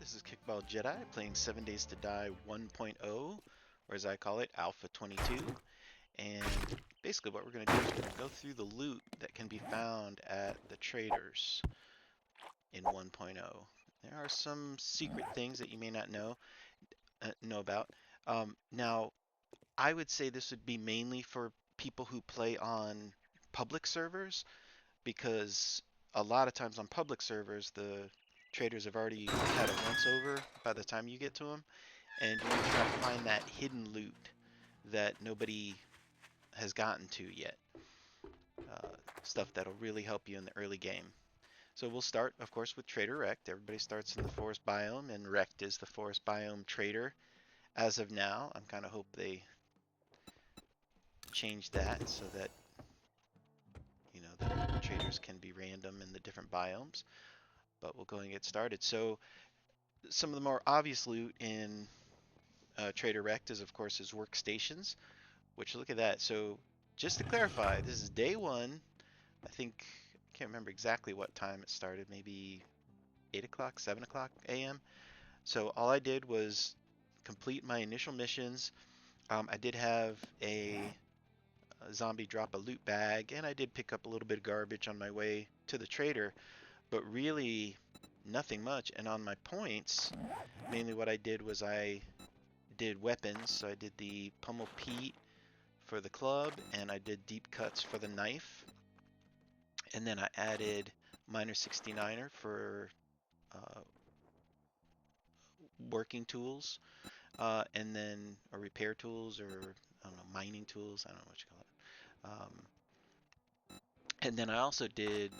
This is Kickball Jedi playing 7 Days to Die 1.0, or as I call it, Alpha 22. And basically what we're going to do is we're going to go through the loot that can be found at the traders in 1.0. There are some secret things that you may not know about. Now, I would say this would be mainly for people who play on public servers, because a lot of times on public servers, the traders have already had a once over by the time you get to them, and you try to find that hidden loot that nobody has gotten to yet. Stuff that'll really help you in the early game. So we'll start, of course, with Trader Rekt. Everybody starts in the forest biome, and Rekt is the forest biome trader as of now. I'm kind of hope they change that so that the traders can be random in the different biomes. But we'll go and get started. So some of the more obvious loot in Trader Rekt is, of course, his workstations, which look at that. So just to clarify, this is day one. I think, I can't remember exactly what time it started, maybe 8 o'clock, 7 o'clock a.m. So all I did was complete my initial missions. I did have a zombie drop a loot bag, and I did pick up a little bit of garbage on my way to the trader, but really nothing much. And on my points, mainly what I did was I did weapons. So I did the pummel Pete for the club, and I did deep cuts for the knife. And then I added minor 69er for working tools, and then or repair tools, or I don't know, mining tools. I don't know what you call it. And then I also did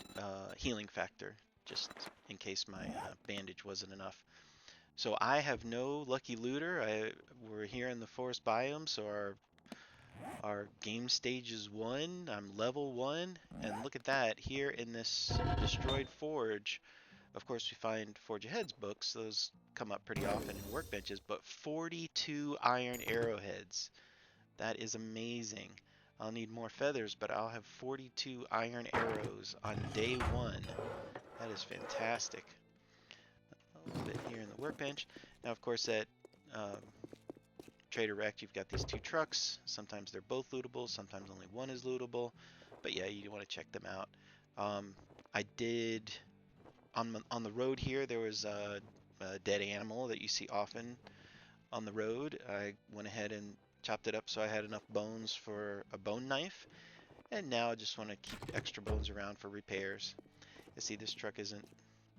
healing factor, just in case my bandage wasn't enough. So I have no lucky looter. We're here in the forest biome, so our game stage is 1. I'm level 1, and look at that. Here in this destroyed forge, of course we find Forge Ahead's books. Those come up pretty often in workbenches, but 42 iron arrowheads. That is amazing. I'll need more feathers, but I'll have 42 iron arrows on day 1. That is fantastic. A little bit here in the workbench. Now, of course, at Trader Rekt, you've got these 2 trucks. Sometimes they're both lootable, sometimes only one is lootable. But yeah, you want to check them out. I did, on the road here, there was a dead animal that you see often on the road. I went ahead and chopped it up so I had enough bones for a bone knife. And now I just want to keep extra bones around for repairs. You see this truck isn't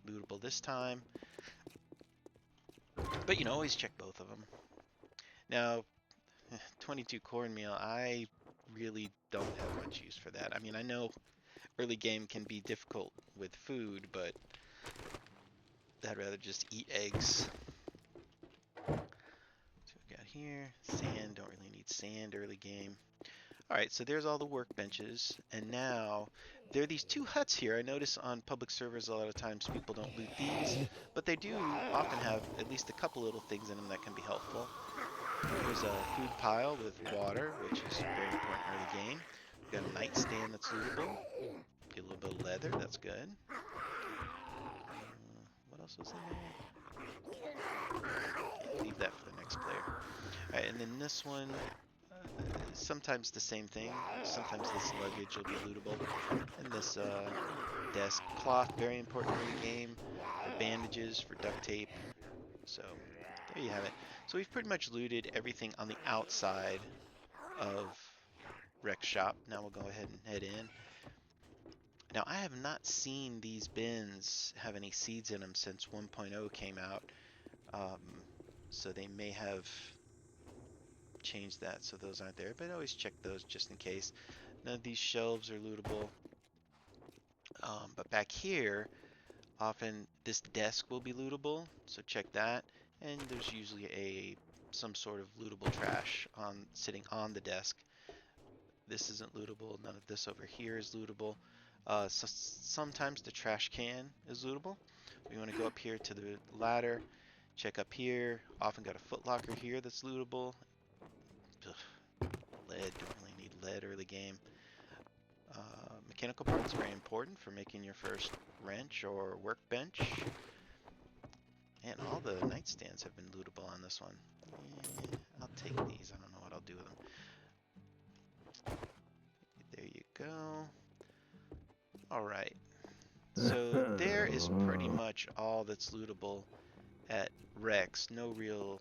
lootable this time, but always check both of them. Now, 22 cornmeal, I really don't have much use for that. I mean, I know early game can be difficult with food, but I'd rather just eat eggs. So we got here, sand, don't really need sand early game. Alright, so there's all the workbenches, and now there are these 2 huts here. I notice on public servers a lot of times people don't loot these, but they do often have at least a couple little things in them that can be helpful. There's a food pile with water, which is very important early game. We've got a nightstand that's lootable. Get a little bit of leather, that's good. What else was in there? Okay, leave that for the next player. Alright, and then this one, sometimes the same thing. Sometimes this luggage will be lootable. And this desk cloth, very important in the game. For bandages, for duct tape. So there you have it. So we've pretty much looted everything on the outside of Rekt's shop. Now we'll go ahead and head in. Now I have not seen these bins have any seeds in them since 1.0 came out. So they may have changed that so those aren't there, but always check those just in case. None of these shelves are lootable. But back here, often this desk will be lootable, so check that. And there's usually some sort of lootable trash sitting on the desk. This isn't lootable. None of this over here is lootable. So sometimes the trash can is lootable. We want to go up here to the ladder, check up here. Often got a footlocker here that's lootable. Ugh, lead, don't really need lead early game. Mechanical parts, very important for making your first wrench or workbench. Man, all the nightstands have been lootable on this one. Yeah, I'll take these. I don't know what I'll do with them. There you go. All right. So there is pretty much all that's lootable at Rex. No real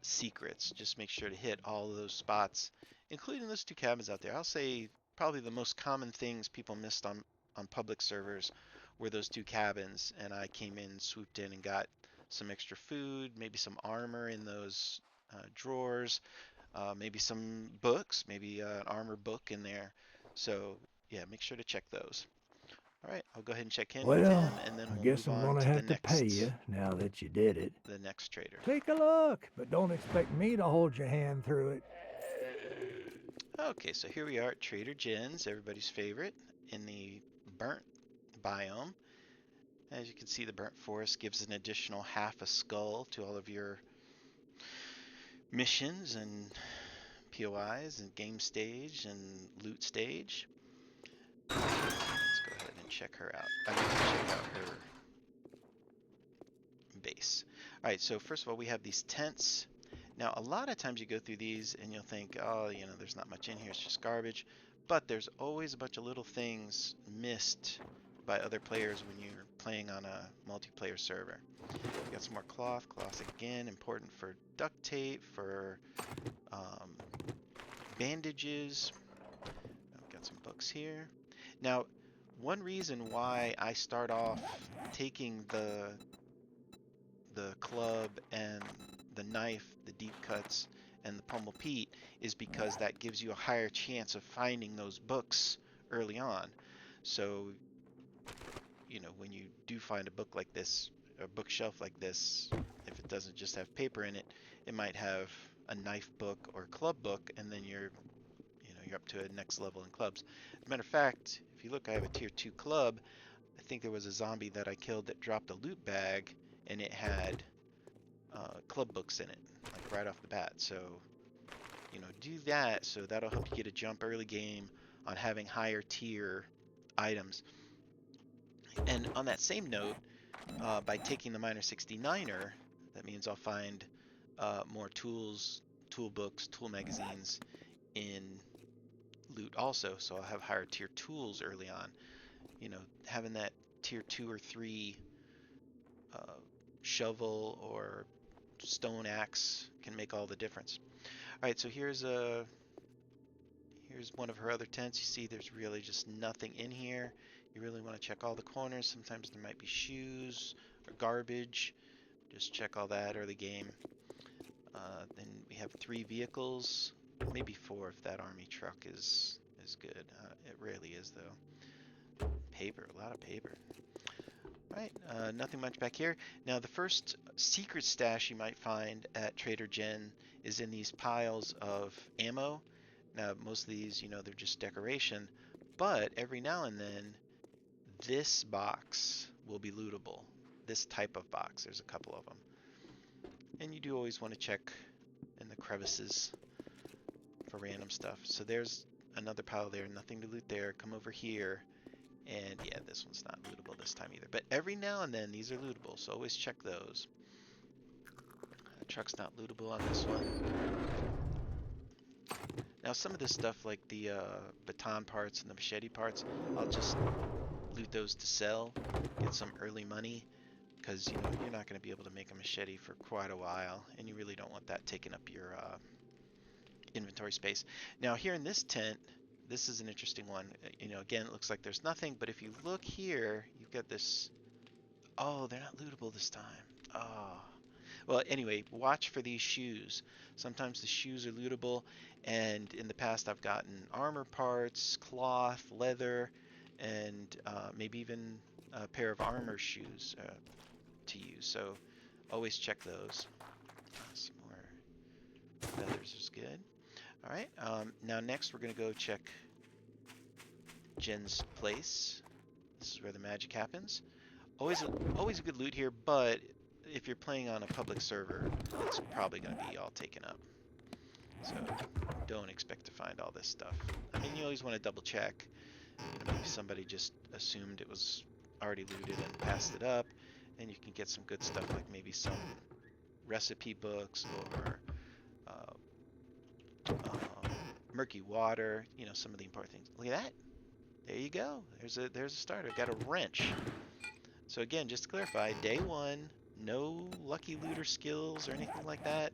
secrets. Just make sure to hit all of those spots, including those two cabins out there. I'll say probably the most common things people missed on public servers were those two cabins, and I came in, swooped in, and got some extra food, maybe some armor in those drawers, maybe some books, maybe an armor book in there. So yeah, make sure to check those. All right, I'll go ahead and check in with Well, him, and then I we'll guess move I'm on gonna to have to pay you now that you did it. the next trader. Take a look, but don't expect me to hold your hand through it. Okay, so here we are at Trader Jen's, everybody's favorite, in the burnt biome. As you can see, the burnt forest gives an additional half a skull to all of your missions and POIs and game stage and loot stage. Let's go ahead and check her out. I mean, check out her base. All right, so first of all, we have these tents. Now, a lot of times you go through these and you'll think, oh, you know, there's not much in here, it's just garbage. But there's always a bunch of little things missed by other players when you're playing on a multiplayer server. We got some more cloth. Cloth, again, important for duct tape, for bandages. I've got some books here. Now, one reason why I start off taking the club and the knife, the deep cuts, and the pummel Pete is because that gives you a higher chance of finding those books early on. So, you know, when you do find a book like this, a bookshelf like this, if it doesn't just have paper in it, it might have a knife book or club book, and then you're up to a next level in clubs. As a matter of fact, if you look, I have a tier 2 club. I think there was a zombie that I killed that dropped a loot bag, and it had club books in it, like right off the bat. So, you know, do that. So that'll help you get a jump early game on having higher tier items. And on that same note, by taking the Miner 69er, that means I'll find more tools, tool books, tool magazines in loot also. So I'll have higher tier tools early on. You know, having that tier 2 or 3 shovel or stone axe can make all the difference. All right, so here's one of her other tents. You see there's really just nothing in here. You really want to check all the corners. Sometimes there might be shoes or garbage. Just check all that early game. Then we have 3 vehicles, maybe 4 if that army truck is good. It rarely is though. Paper, a lot of paper. Right, nothing much back here. Now the first secret stash you might find at Trader Jen is in these piles of ammo. Now most of these, you know, they're just decoration, but every now and then this box will be lootable. This type of box, there's a couple of them. And you do always want to check in the crevices for random stuff. So there's another pile there, nothing to loot there. Come over here. And yeah, this one's not lootable this time either. But every now and then these are lootable, so always check those. The truck's not lootable on this one. Now some of this stuff like the baton parts and the machete parts, I'll just loot those to sell, get some early money, because you know you're not going to be able to make a machete for quite a while, and you really don't want that taking up your inventory space. Now here in this tent, this is an interesting one. You know, again, it looks like there's nothing, but if you look here, you've got this. Oh, they're not lootable this time. Oh. Well, anyway, watch for these shoes. Sometimes the shoes are lootable, and in the past I've gotten armor parts, cloth, leather, and maybe even a pair of armor shoes to use. So always check those. Some more feathers is good. All right, now next we're going to go check Jen's place. This is where the magic happens. Always a good loot here, but if you're playing on a public server, it's probably going to be all taken up. So don't expect to find all this stuff. I mean, you always want to double check. You know, maybe somebody just assumed it was already looted and passed it up, and you can get some good stuff like maybe some recipe books or murky water, you know, some of the important things. Look at that. There you go. There's a starter. Got a wrench. So again, just to clarify, day one, no lucky looter skills or anything like that.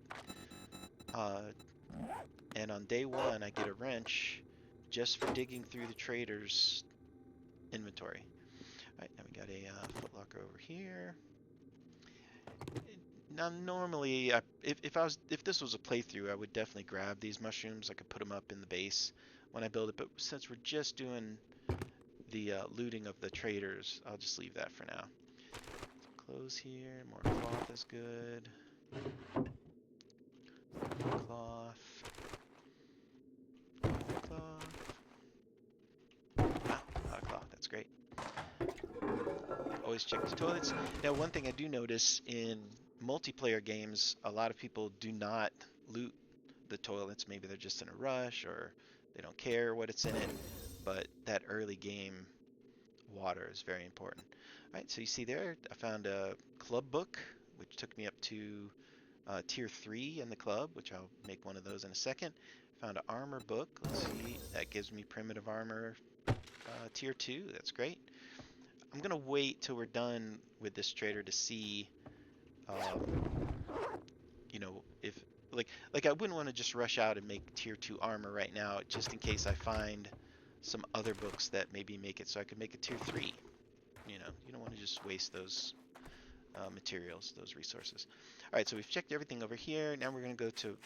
And on day one, I get a wrench just for digging through the trader's inventory. All right, now we got a footlocker over here. Now, normally, if this was a playthrough, I would definitely grab these mushrooms. I could put them up in the base when I build it. But since we're just doing the looting of the traders, I'll just leave that for now. Clothes here. More cloth is good. Cloth. Cloth. Wow, a lot of cloth. That's great. Always check the toilets. Now, one thing I do notice in multiplayer games, a lot of people do not loot the toilets. Maybe they're just in a rush or they don't care what it's in it. But that early game water is very important. All right, so you see there, I found a club book, which took me up to tier 3 in the club, which I'll make one of those in a second. Found an armor book. Let's see, that gives me primitive armor tier 2. That's great. I'm gonna wait till we're done with this trader to see, you know, if like I wouldn't want to just rush out and make tier 2 armor right now, just in case I find some other books that maybe make it so I could make a tier 3. You know, you don't want to just waste those materials, those resources. All right, so we've checked everything over here. Now we're gonna go to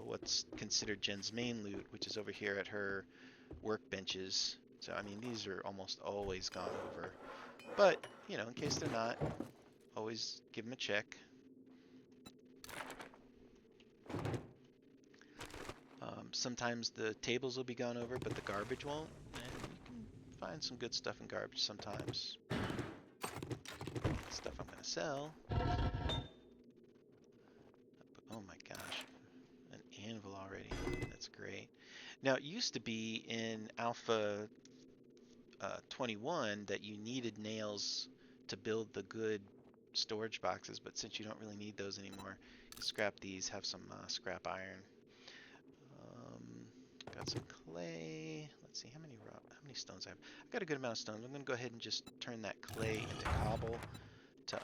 what's considered Jen's main loot, which is over here at her workbenches. So I mean, these are almost always gone over. But, you know, in case they're not, always give them a check. Sometimes the tables will be gone over, but the garbage won't. And you can find some good stuff in garbage sometimes. Stuff I'm going to sell. Oh my gosh, an anvil already. That's great. Now, it used to be in Alpha 21 that you needed nails to build the good storage boxes, but since you don't really need those anymore, you scrap these, have some scrap iron. Got some clay. Let's see how many stones I have. I've got a good amount of stones. I'm going to go ahead and just turn that clay into cobble to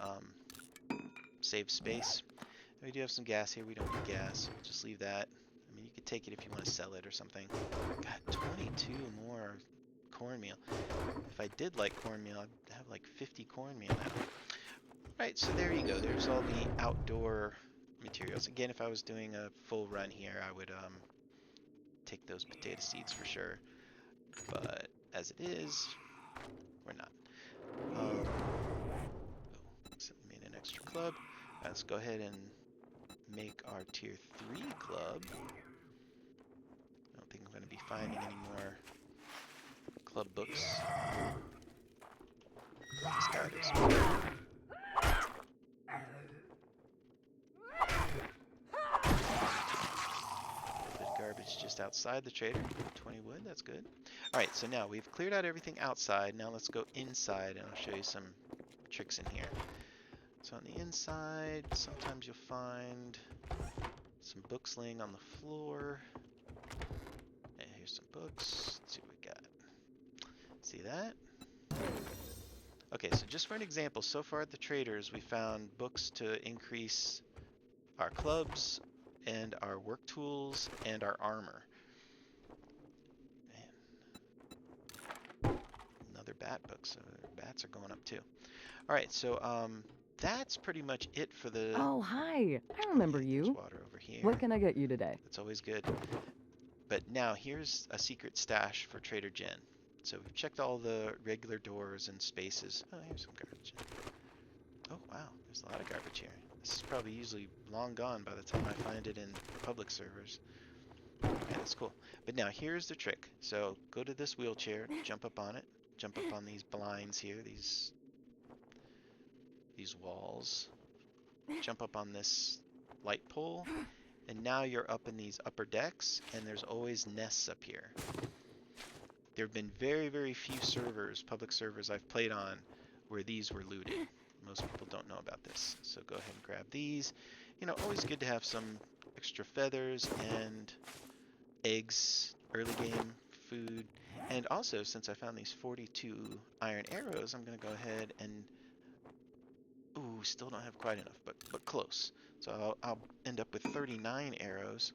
save space. And we do have some gas here. We don't need gas, so we'll just leave that. I mean, you could take it if you want to sell it or something. Got 22 more cornmeal. If I did like cornmeal, I'd have like 50 cornmeal now. Right, so there you go. There's all the outdoor materials. Again, if I was doing a full run here, I would take those potato seeds for sure. But as it is, we're not. So we made an extra club. Let's go ahead and make our tier 3 club. I don't think I'm going to be finding any more club books. Garbage just outside the trader. 20 wood, that's good. Alright, so now we've cleared out everything outside. Now let's go inside and I'll show you some tricks in here. So on the inside, sometimes you'll find some books laying on the floor. And here's some books. Let's see what we got. See that? Okay, so just for an example, so far at the traders, we found books to increase our clubs and our work tools and our armor. Man. Another bat book, so bats are going up too. All right, so that's pretty much it for the... Oh, hi. I remember you. There's water over here. What can I get you today? That's always good. But now here's a secret stash for Trader Jen. So we've checked all the regular doors and spaces. Oh, here's some garbage. Oh, wow. There's a lot of garbage here. This is probably usually long gone by the time I find it in public servers. Okay, that's cool. But now here's the trick. So go to this wheelchair, jump up on it, jump up on these blinds here, these walls, jump up on this light pole, and now you're up in these upper decks, and there's always nests up here. There have been very, very few servers, public servers I've played on, where these were looted. most people don't know about this. So go ahead and grab these. You know, always good to have some extra feathers and eggs, early game food. And also, since I found these 42 iron arrows, I'm going to go ahead and... Ooh, still don't have quite enough, but close. So I'll end up with 39 arrows.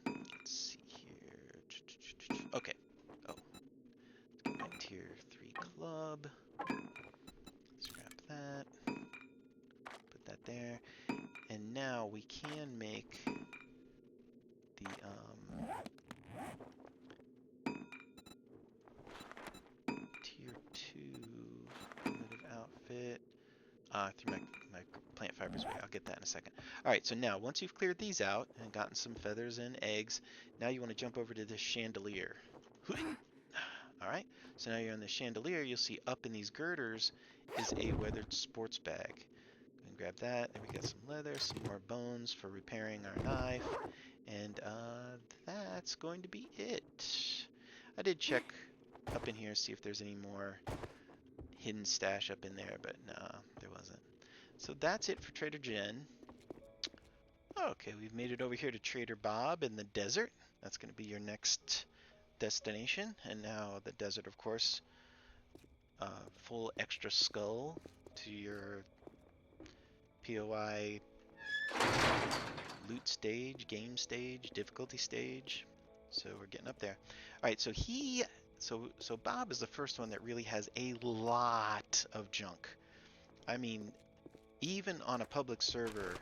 Let's see here. Okay. Oh, let's get my tier 3 club. Let's grab that. Put that there. And now we can make the tier 2 primitive outfit. I threw my plant fibers away. I'll get that in a second. All right, so now once you've cleared these out and gotten some feathers and eggs, now you want to jump over to this chandelier. All right, so now you're on the chandelier. You'll see up in these girders is a weathered sports bag. Go and grab that. Then we got some leather, some more bones for repairing our knife, and that's going to be it. I did check up in here, see if there's any more hidden stash up in there, but nah, there wasn't. So that's it for Trader Jen. Okay, we've made it over here to Trader Bob in the desert. That's going to be your next destination. And now the desert, of course, full extra skull to your POI loot stage, game stage, difficulty stage. So we're getting up there. All right, so Bob is the first one that really has a lot of junk. I mean, even on a public server,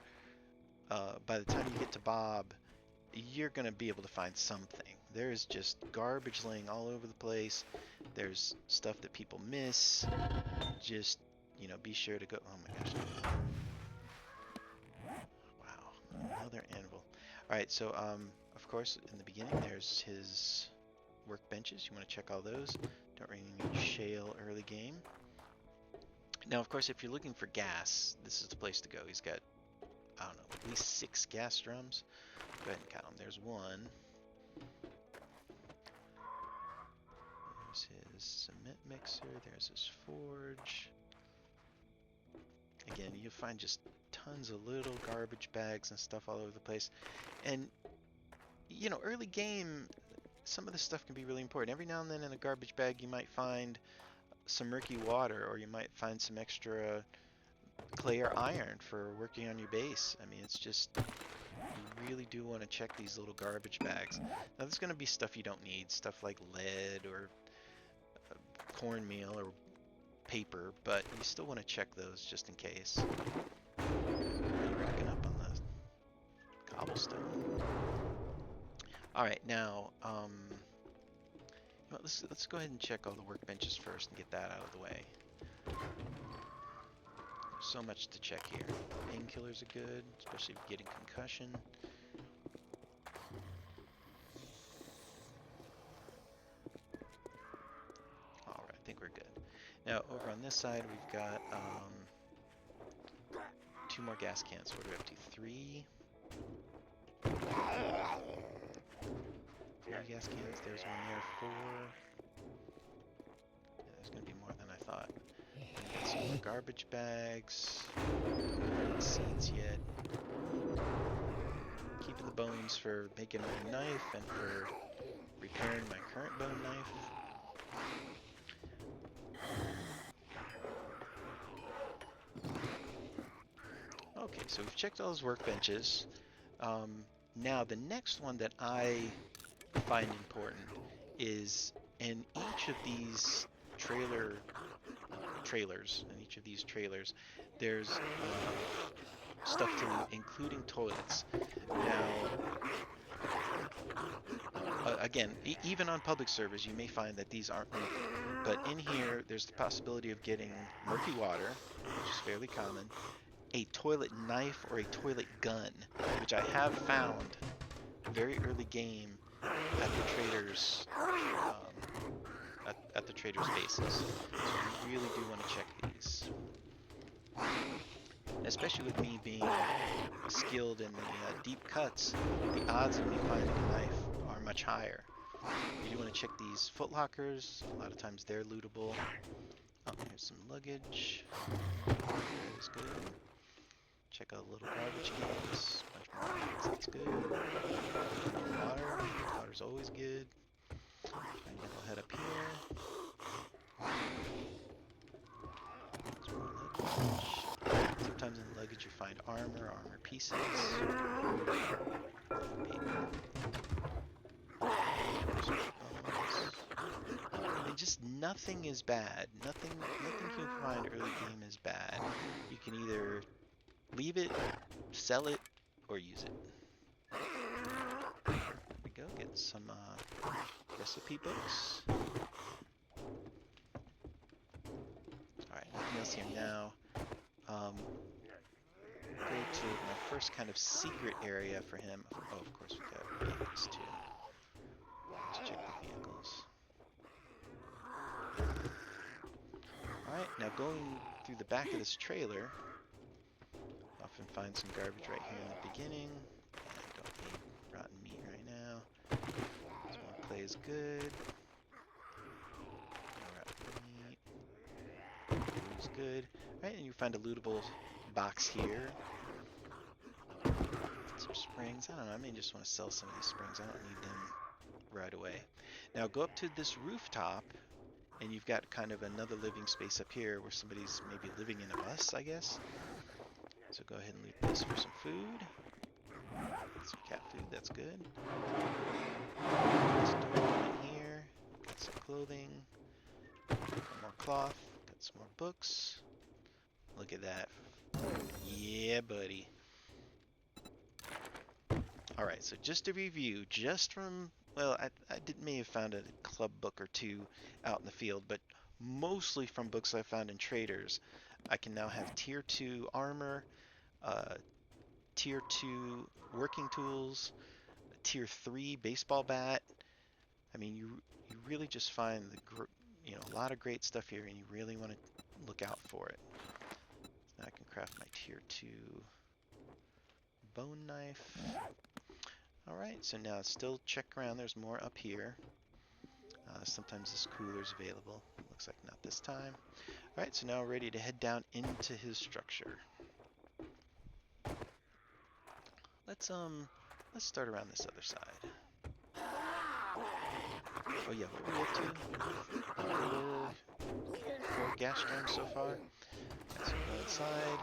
by the time you get to Bob, you're going to be able to find something. There's just garbage laying all over the place. There's stuff that people miss. Just, you know, be sure to go. Oh my gosh. Wow, another anvil. All right, so of course, in the beginning, there's his workbenches. You want to check all those. Don't really need shale early game. Now, of course, if you're looking for gas, this is the place to go. He's got, I don't know, at least 6 gas drums. Go ahead and count them. There's one. There's his cement mixer. There's his forge. Again, you'll find just tons of little garbage bags and stuff all over the place. And, you know, early game, some of this stuff can be really important. Every now and then in a garbage bag, you might find some murky water, or you might find some extra clay or iron for working on your base. I mean, it's just, you really do want to check these little garbage bags. Now, there's going to be stuff you don't need, stuff like lead or cornmeal or paper, but you still want to check those just in case. Racking up on the cobblestone. All right, now, let's go ahead and check all the workbenches first and get that out of the way. There's so much to check here. Painkillers are good, especially if you're getting concussion. All right, I think we're good. Now, over on this side, we've got 2 more gas cans. What are we up to? 3? 3 gas cans. There's one there. 4. Yeah, there's going to be more than I thought. Got some more garbage bags. Don't have seeds yet. Keeping the bones for making my knife and for repairing my current bone knife. Okay, so we've checked all those workbenches. Now the next one that I find important is in each of these trailers, there's stuff to loot, including toilets. Now, again, even on public servers, you may find that these aren't looted. But in here, there's the possibility of getting murky water, which is fairly common, a toilet knife or a toilet gun, which I have found very early game at the traders at the traders' bases. So you really do want to check these, especially with me being skilled in the deep cuts. The odds of me finding a knife are much higher. You do want to check these footlockers. A lot of times they're lootable. Oh, here's some luggage. That is good. Check out little garbage cans. Bunch more bags. That's good. Water. Water's always good. Alright, now we'll head up here. There's more luggage. Sometimes in the luggage you find armor pieces. Paper. I mean, just nothing is bad. Nothing you can find early game is bad. You can either leave it, sell it, or use it. There we go. Get some recipe books. Alright, nothing else here now. Go to my first kind of secret area for him. Oh, of course we got vehicles too. Let's check the vehicles. Alright, now going through the back of this trailer, often find some garbage right here in the beginning. I don't need rotten meat right now. This more clay is good. More rotten meat. Blue's good. Alright, and you find a lootable box here. Some springs. I don't know, I may just want to sell some of these springs. I don't need them right away. Now go up to this rooftop, and you've got kind of another living space up here where somebody's maybe living in a bus, I guess. So go ahead and loot this for some food. Some cat food, that's good. Some in here. Got some clothing. Got more cloth. Got some more books. Look at that. Yeah, buddy. Alright, so just to review, just from, well, I may have found a club book or two out in the field, but mostly from books I found in traders, I can now have tier 2 armor, tier 2 working tools, a tier 3 baseball bat. I mean, you really just find a lot of great stuff here, and you really want to look out for it. Now I can craft my tier 2 bone knife. Alright, so now still check around. There's more up here. Sometimes this cooler's available. Looks like not this time. Alright, so now we're ready to head down into his structure. Let's start around this other side. Oh yeah, what were we up to? 4 gas strings so far. Let's go inside.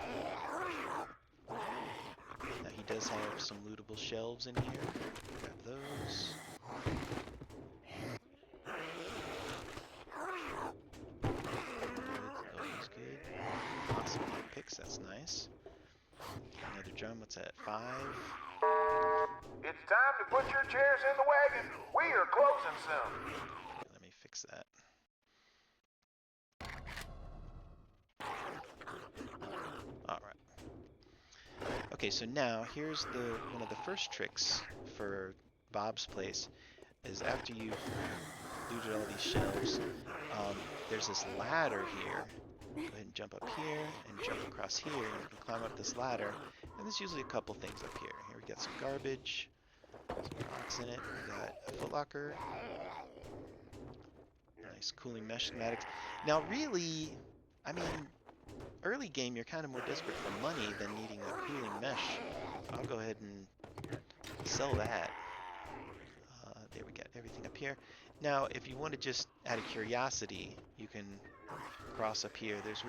Now he does have some lootable shelves in here. Grab those. Always good. Awesome picks, that's nice. Another drum, what's that, 5? It's time to put your chairs in the wagon. We are closing soon. Let me fix that. Alright. Okay, so now here's one of the first tricks for Bob's place is after you've looted all these shelves, there's this ladder here. Go ahead and jump up here and jump across here, and you can climb up this ladder. And there's usually a couple things up here. Here we got some garbage, some rocks in it. We got a footlocker, nice cooling mesh schematics. Now, really, I mean, early game you're kind of more desperate for money than needing a cooling mesh. I'll go ahead and sell that. There we got everything up here. Now, if you want to just, out of curiosity, you can cross up here. There's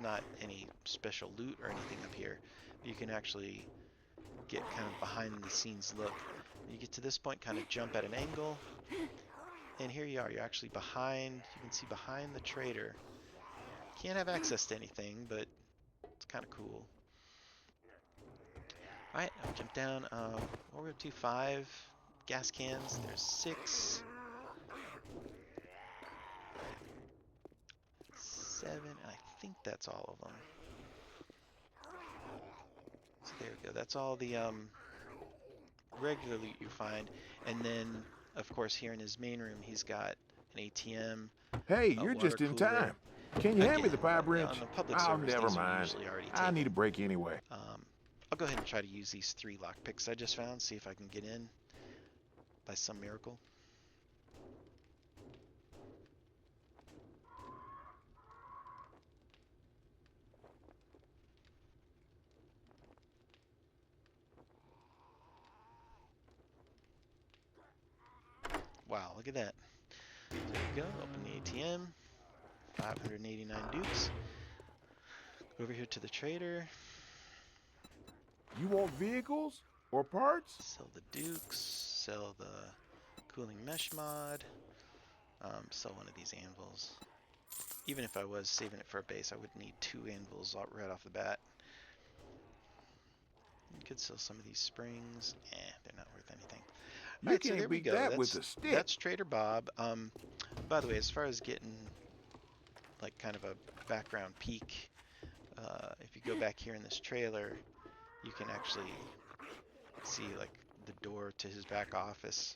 not any special loot or anything up here. You can actually get kind of behind the scenes look. You get to this point, kind of jump at an angle, and here you are. You're actually behind. You can see behind the trader. Can't have access to anything, but it's kind of cool. All right, I'll jump down. What we're up to, 5 gas cans. There's 6. 7, and I think that's all of them. So there we go. That's all the regular loot you find. And then, of course, here in his main room, he's got an ATM. Hey, you're just in time. Can you hand me the pipe wrench? On the public Oh, servers, never these are mind. usually already I need a taken. break anyway. I'll go ahead and try to use these 3 lockpicks I just found, see if I can get in by some miracle. look at that. There we go. Open the ATM. 589 dukes. Go over here to the trader. You want vehicles or parts? Sell the dukes. Sell the cooling mesh mod. Sell one of these anvils. Even if I was saving it for a base, I would need 2 anvils right off the bat. You could sell some of these springs. They're not worth anything. You Alright, so can't there we beat go. that with a stick. That's Trader Bob. By the way, as far as getting like kind of a background peek, if you go back here in this trailer, you can actually see like the door to his back office.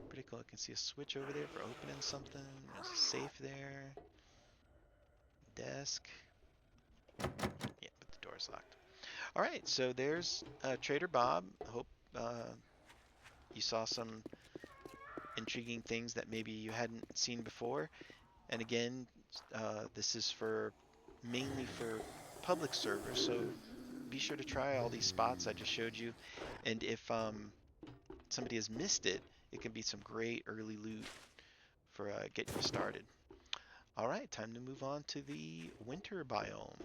Pretty cool. I can see a switch over there for opening something. There's a safe there. Desk. Yeah, but the door's locked. Alright, so there's Trader Bob. I hope you saw some intriguing things that maybe you hadn't seen before. And again, this is mainly for public servers, so be sure to try all these spots I just showed you. And if somebody has missed it, it can be some great early loot for getting you started. Alright, time to move on to the winter biome.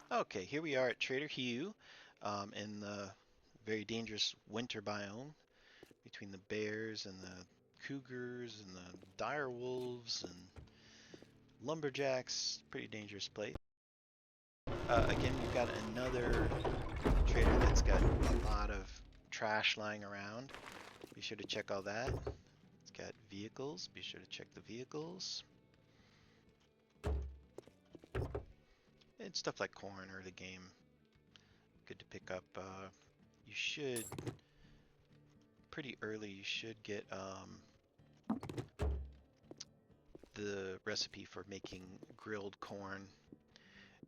Okay, here we are at Trader Hugh in the very dangerous winter biome between the bears and the cougars and the dire wolves and lumberjacks. Pretty dangerous place. Again, we've got another trader that's got a lot of trash lying around. Be sure to check all that. It's got vehicles. Be sure to check the vehicles. And stuff like corn early game. Good to pick up. You should, pretty early, you should get the recipe for making grilled corn.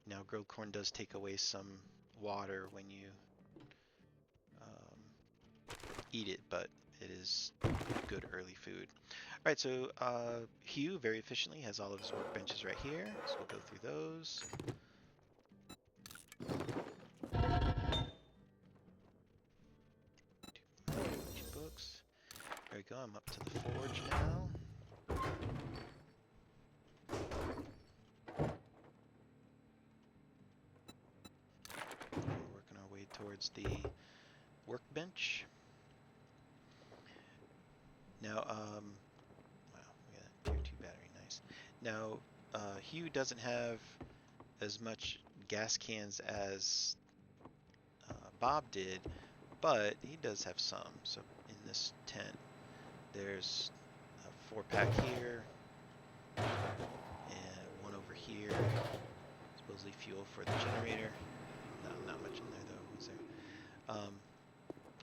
Now, grilled corn does take away some water when you eat it, but it is good early food. Alright, so Hugh very efficiently has all of his workbenches right here, so we'll go through those. Books. There we go, I'm up to the forge now. We're working our way towards the workbench. Now, wow, we got a tier 2 battery, nice. Now, Hugh doesn't have as much gas cans as Bob did, but he does have some. So in this tent, there's a 4-pack here, and one over here. Supposedly fuel for the generator. No, not much in there though, is there?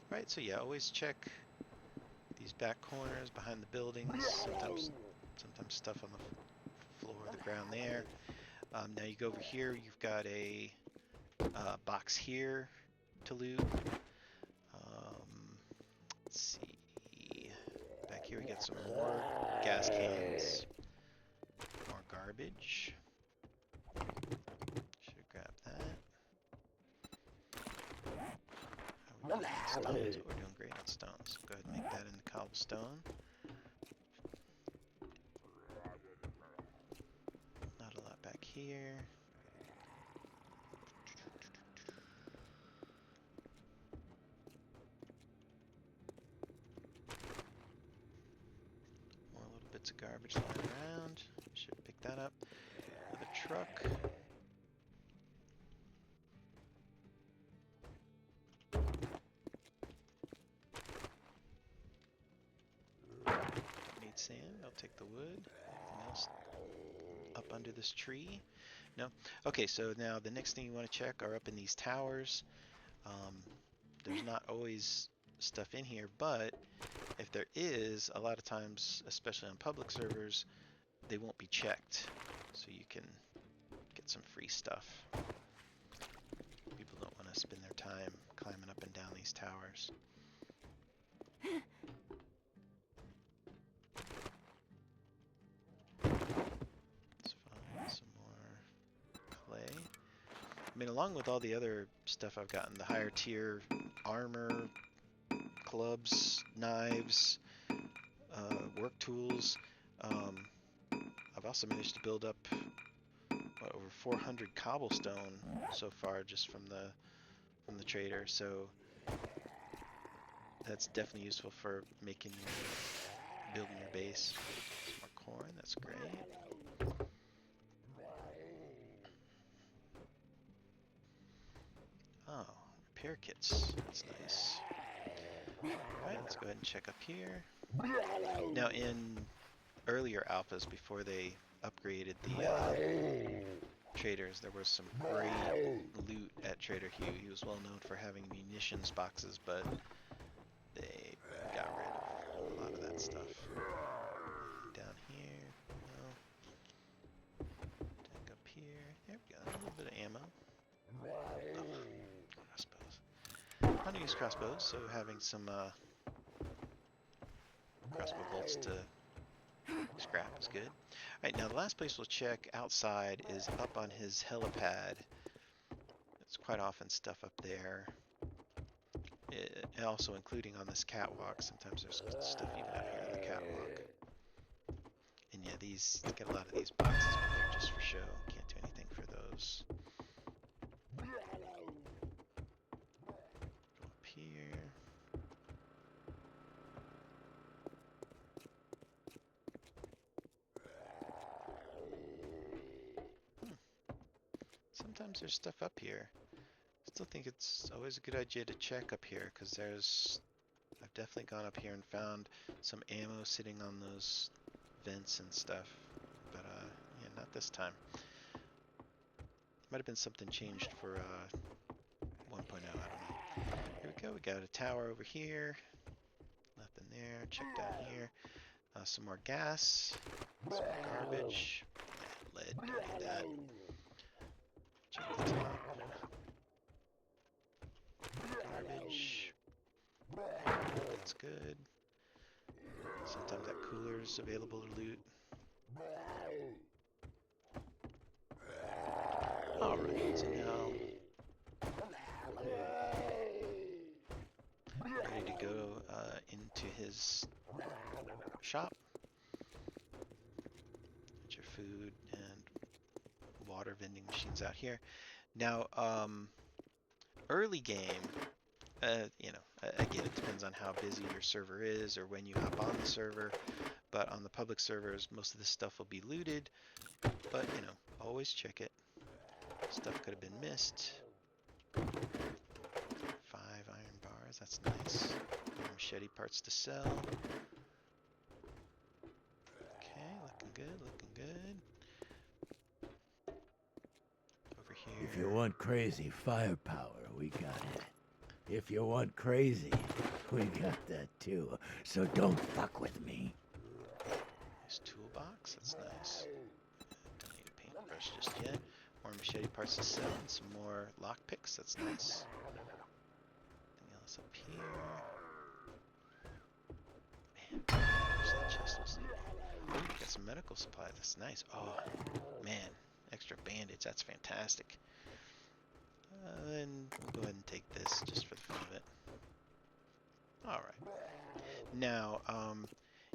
Right, so yeah, always check these back corners behind the buildings. Sometimes stuff on the floor or the ground there. Now you go over here, you've got a box here to loot. Let's see. Back here we got some more gas cans. More garbage. Should grab that. How are we doing on stones? Oh, we're doing great on stones. Go ahead and make that into cobblestone. Not a lot back here. More little bits of garbage lying around. Should pick that up. Another truck. Need sand. I'll take the wood. Anything else up under this tree? No? Okay, so now the next thing you want to check are up in these towers. There's not always stuff in here, but if there is, a lot of times, especially on public servers, they won't be checked. So you can get some free stuff. People don't want to spend their time climbing up and down these towers. It's fine. I mean, along with all the other stuff I've gotten, the higher tier armor, clubs, knives, work tools, I've also managed to build up over 400 cobblestone so far just from the trader. So that's definitely useful for building your base. Some more corn, that's great. Oh, repair kits, that's nice. Alright, let's go ahead and check up here. Now in earlier alphas, before they upgraded the traders, there was some great loot at Trader Hugh. He was well known for having munitions boxes, but they got rid of a lot of that stuff. Down here, no. Back up here. There we go. A little bit of ammo. Oh, crossbows. I'm gonna use crossbows, so having some crossbow bolts to scrap is good. Alright, now the last place we'll check outside is up on his helipad. It's quite often stuff up there. And also including on this catwalk. Sometimes there's stuff even out here on the catwalk. And yeah, these get a lot of these boxes, but they're just for show. Can't do anything for those. Go up here. Sometimes there's stuff up here. Still think it's always a good idea to check up here, because I've definitely gone up here and found some ammo sitting on those vents and stuff, but yeah, not this time. Might have been something changed for 1.0, I don't know. Here we go, we got a tower over here, nothing there. Check down here, some more gas, some more garbage, lead, don't need that. Check the top. Garbage. That's good. Sometimes that cooler's available to loot. Alright, so now ready to go into his shop. Get your food and water vending machines out here. Now, early game, you know, again, it depends on how busy your server is or when you hop on the server, but on the public servers, most of this stuff will be looted, but, you know, always check it. Stuff could have been missed. 5 iron bars, that's nice. More machete parts to sell. Okay, looking good, looking good. Over here. If you want crazy firepower, we got it. If you want crazy, we got that too. So don't fuck with me. Nice toolbox, that's nice. Don't need a paintbrush just yet. More machete parts to sell and some more lockpicks, that's nice. Anything else up here? Man, there's that chest was needed. Oh, we got some medical supply, that's nice. Oh, man, extra bandage, that's fantastic. Then we'll go ahead and take this just for the fun of it. Alright. Now,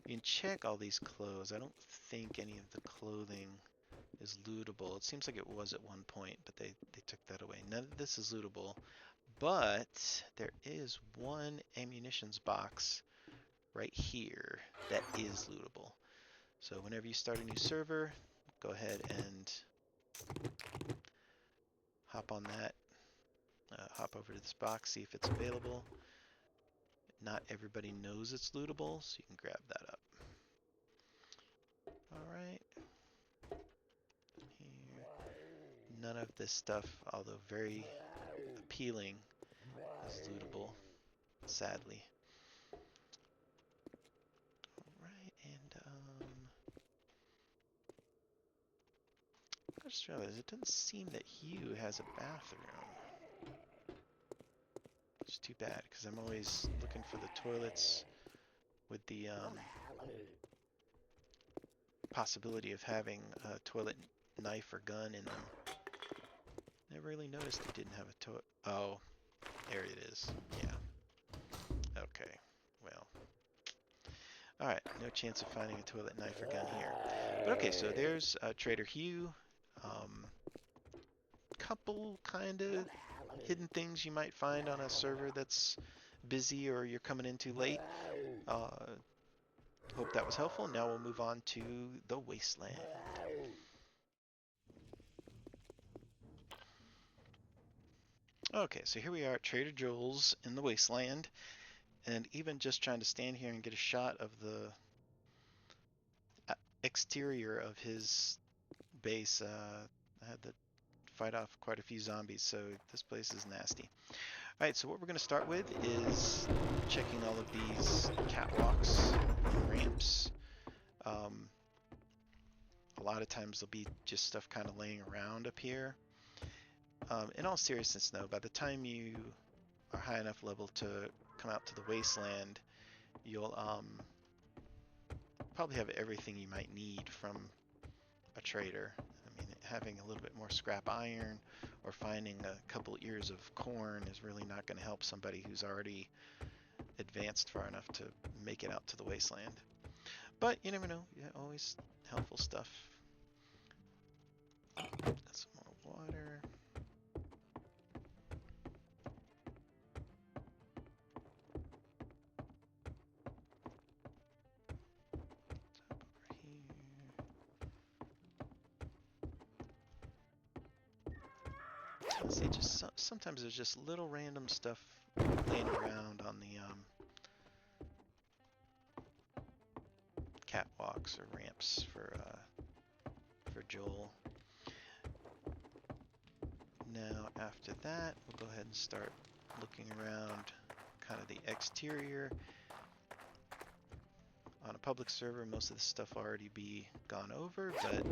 you can check all these clothes. I don't think any of the clothing is lootable. It seems like it was at one point, but they took that away. None of this is lootable, but there is one ammunitions box right here that is lootable. So whenever you start a new server, go ahead and hop on that. Hop over to this box, see if it's available. Not everybody knows it's lootable, so you can grab that up. Alright. Here. None of this stuff, although very appealing, is lootable, sadly. Alright, and I just realized it doesn't seem that Hugh has a bathroom. Which is too bad, because I'm always looking for the toilets with the possibility of having a toilet knife or gun in them. There never really noticed it didn't have a toilet. Oh, there it is. Yeah. Okay. Well. Alright, no chance of finding a toilet knife or gun here. But okay, so there's Trader Hugh. Couple kind of hidden things you might find on a server that's busy or you're coming in too late. Hope that was helpful. Now we'll move on to the wasteland. Okay, so here we are at Trader Joel's in the wasteland, and even just trying to stand here and get a shot of the exterior of his base, I had to fight off quite a few zombies, so this place is nasty. Alright, so what we're going to start with is checking all of these catwalks and ramps. A lot of times there'll be just stuff kind of laying around up here. In all seriousness though, by the time you are high enough level to come out to the wasteland, you'll probably have everything you might need from a trader. I mean, having a little bit more scrap iron or finding a couple ears of corn is really not going to help somebody who's already advanced far enough to make it out to the wasteland. But you never know, yeah, always helpful stuff. Got some more water. See, just sometimes there's just little random stuff laying around on the catwalks or ramps for Joel. Now after that, we'll go ahead and start looking around kind of the exterior. On a public server, most of the stuff will already be gone over, but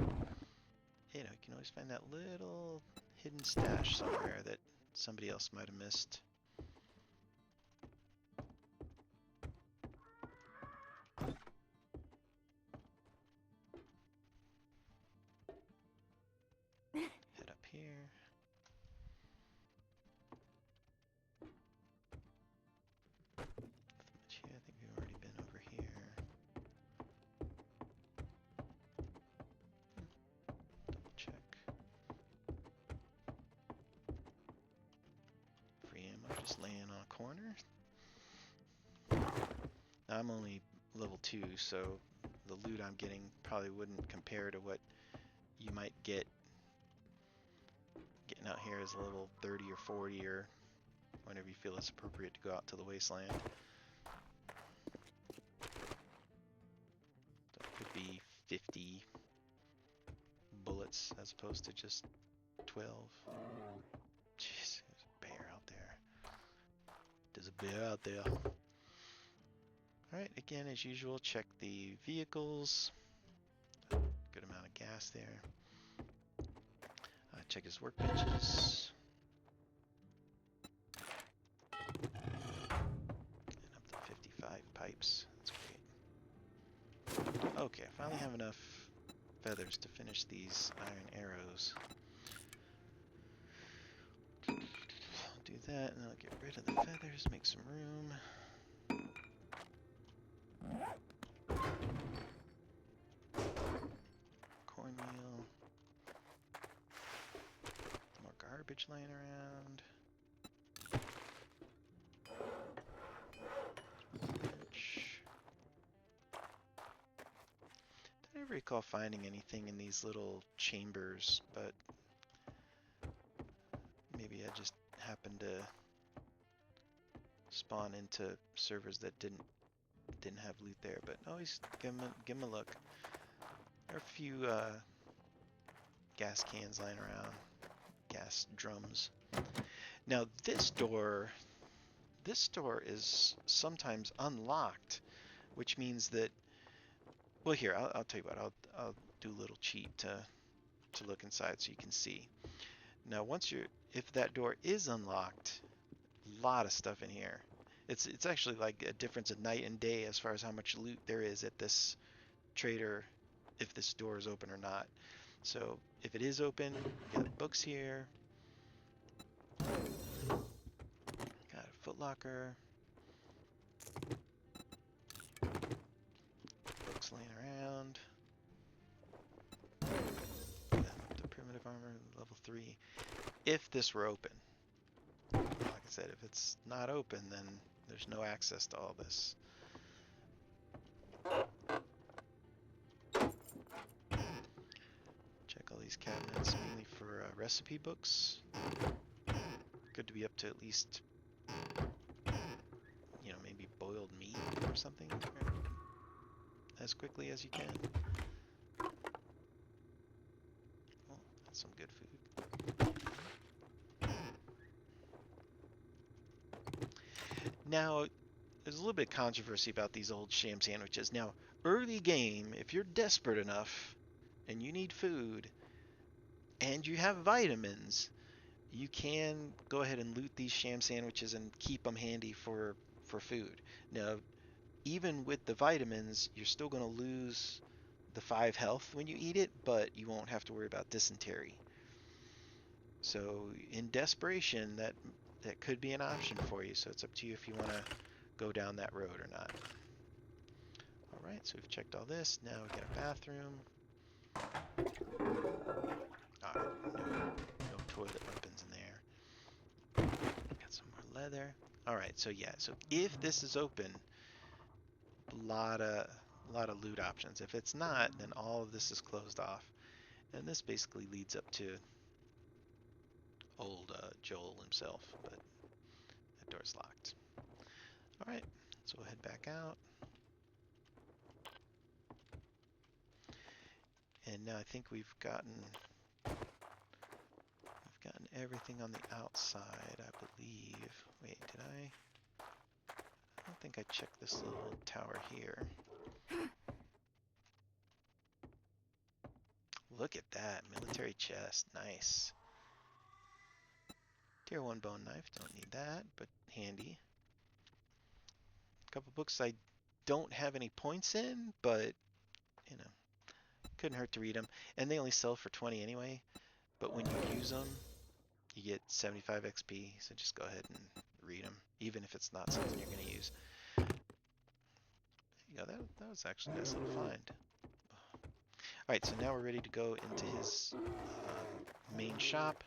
you know, you can always find that little hidden stash somewhere that somebody else might have missed. Head up here. Nothing much here. I think we've already been over here. Double check. Free ammo just laying on a corner. Now I'm only level 2, so the loot I'm getting probably wouldn't compare to what you might get getting out here as a level 30 or 40 or whenever you feel it's appropriate to go out to the wasteland. So it could be 50 bullets as opposed to just 12. Jeez, there's a bear out there. There's a bear out there. Alright, again, as usual, check the vehicles. Good amount of gas there. Check his workbenches. And up to 55 pipes. That's great. Okay, I finally have enough feathers to finish these iron arrows. I'll do that, and I'll get rid of the feathers, make some room. Cornmeal. More garbage laying around. Bench. Don't ever recall finding anything in these little chambers, but maybe I just happened to spawn into servers that didn't have loot there. But always give them a look. There are a few gas cans lying around, gas drums. Now this door is sometimes unlocked, which means that, well, here I'll tell you what, I'll do a little cheat to look inside so you can see. Now if that door is unlocked, a lot of stuff in here. It's actually like a difference of night and day as far as how much loot there is at this trader, if this door is open or not. So if it is open, we got books here, Got a footlocker. Books laying around. The primitive armor, level 3. If this were open. Like I said, if it's not open, then there's no access to all this. Check all these cabinets, mainly for recipe books. Good to be up to at least, maybe boiled meat or something as quickly as you can. Oh, that's some good food. Now, there's a little bit of controversy about these old sham sandwiches. Now, early game, if you're desperate enough and you need food and you have vitamins, you can go ahead and loot these sham sandwiches and keep them handy for food. Now, even with the vitamins, you're still going to lose the 5 health when you eat it, but you won't have to worry about dysentery. So in desperation, that could be an option for you. So it's up to you if you want to go down that road or not. All right, so we've checked all this. Now we get a bathroom. All right, no toilet weapons in there. Got some more leather. All right, so yeah, so if this is open, a lot of loot options. If it's not, then all of this is closed off. And this basically leads up to old Joel himself, but that door's locked. All right, so we'll head back out. And now I think we've gotten everything on the outside, I believe. Wait, did I? I don't think I checked this little tower here. Look at that, military chest, nice. Tier 1 bone knife, don't need that, but handy. A couple books I don't have any points in, but, couldn't hurt to read them. And they only sell for 20 anyway, but when you use them, you get 75 XP, so just go ahead and read them, even if it's not something you're going to use. Yeah, that was actually a nice little find. Alright, so now we're ready to go into his main shop.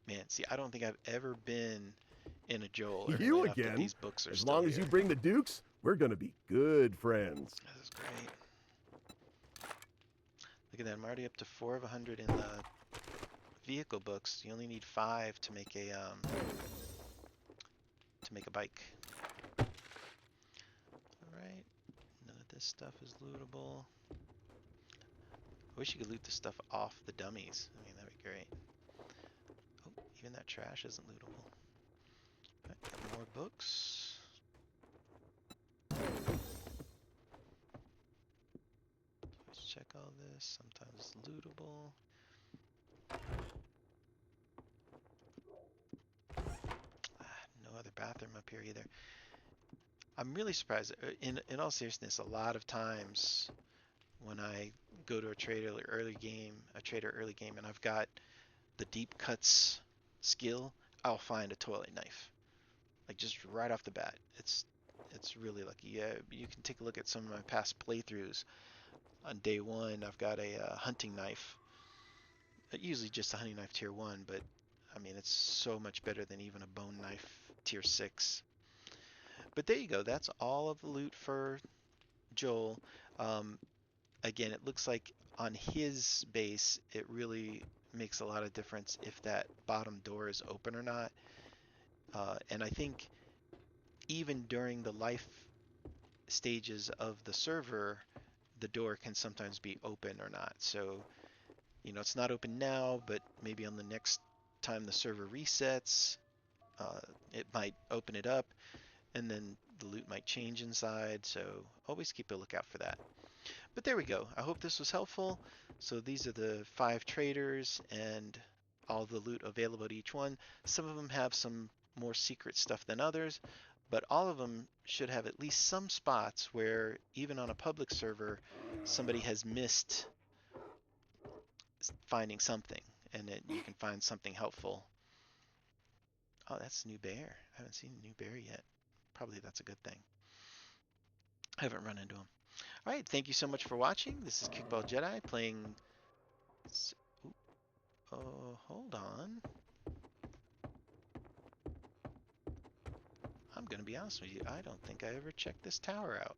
Man, see, I don't think I've ever been in a Joel early You enough that again? these books are As still long as here. you bring the Dukes, we're gonna be good friends. This is great. Look at that, I'm already up to 4 of 100 in the vehicle books. You only need 5 to make a bike. Alright, none of this stuff is lootable. I wish you could loot the stuff off the dummies. I mean, that'd be great. Oh, even that trash isn't lootable. Alright, got more books. Let's check all this. Sometimes it's lootable. No other bathroom up here either. I'm really surprised. In all seriousness, a lot of times when I go to a trader early game, and I've got the deep cuts skill, I'll find a toilet knife, like just right off the bat. It's really lucky. Yeah, you can take a look at some of my past playthroughs. On day 1, I've got a hunting knife. Usually just a hunting knife tier 1, but I mean it's so much better than even a bone knife tier 6. But there you go. That's all of the loot for Joel. Again, it looks like on his base, it really makes a lot of difference if that bottom door is open or not. And I think even during the life stages of the server, the door can sometimes be open or not. So, it's not open now, but maybe on the next time the server resets, it might open it up, and then the loot might change inside. So always keep a lookout for that. But there we go. I hope this was helpful. So these are the 5 traders and all the loot available to each one. Some of them have some more secret stuff than others, but all of them should have at least some spots where even on a public server, somebody has missed finding something, and that you can find something helpful. Oh, that's a new bear. I haven't seen a new bear yet. Probably that's a good thing. I haven't run into him. All right, thank you so much for watching. This is Kickball Jedi playing. Oh, hold on. I'm gonna be honest with you. I don't think I ever checked this tower out.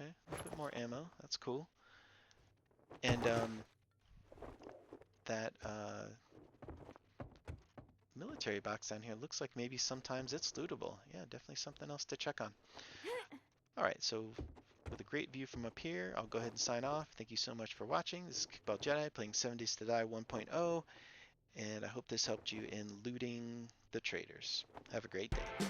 Okay, a little bit more ammo. That's cool. And that military box down here looks like maybe sometimes it's lootable. Yeah, definitely something else to check on. All right, so with a great view from up here, I'll go ahead and sign off. Thank you so much for watching. This is Kickball Jedi playing 7 Days to Die 1.0, and I hope this helped you in looting the traders. Have a great day.